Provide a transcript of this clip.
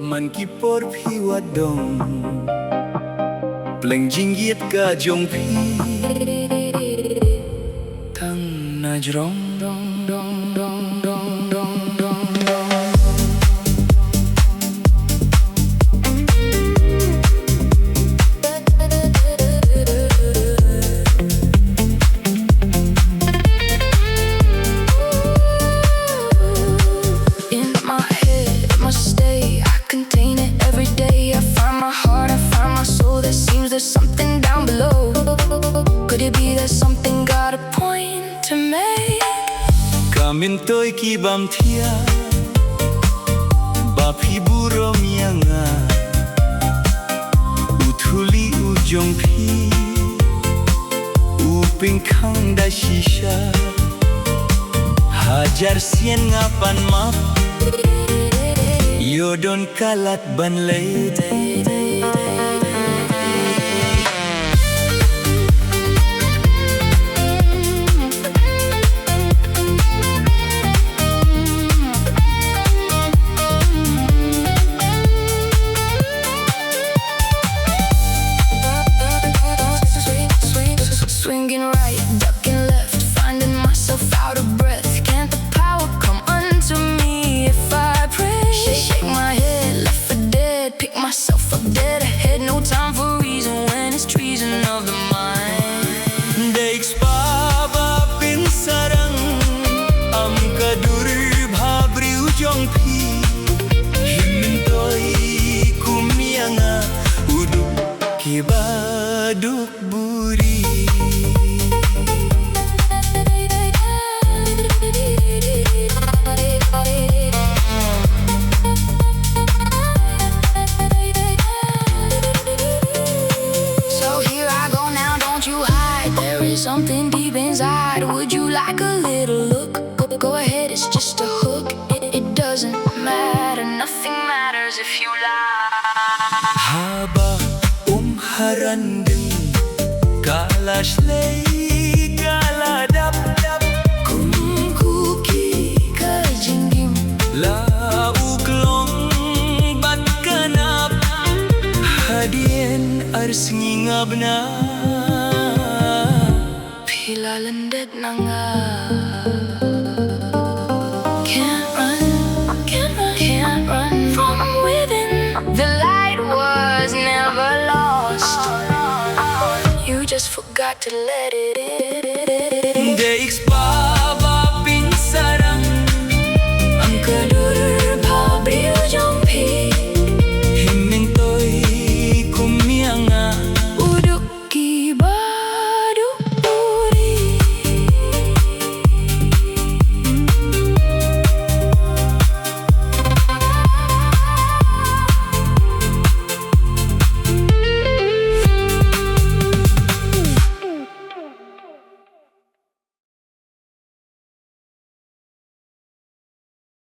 มันกิปอร์พี่วัดดงเปล่งจิงเยียดกาจงพี่ทั้งนาจรองดองดองดองดองดองดองดอง There's something down below. Could it be that something got a point to make? Kamin toy ki bam thia Bapi buro mianga Uthuli ujong phi Uping khang da shisha Hajar sien ngapan map Yo don kalat ban lay. Swinging right, ducking left, finding myself out of breath. Can't the power come unto me if I pray? Shake my head, left for dead, pick myself up dead ahead. No time for reason when it's treason of the mind. Deiks baba pin sarang am kadur bhabri ujong phi himin toy kumianga uduk kibaduk buri. Something deep inside. Would you like a little look? Go ahead, it's just a hook. It doesn't matter, nothing matters if you lie. Haba harandeng kalash lay kala dap Kum kuki ka jinggim la uklong bat kanap hadien ars ngingabna Pila lendet nanga. Can't run from within. The light was never lost. You just forgot to let it in.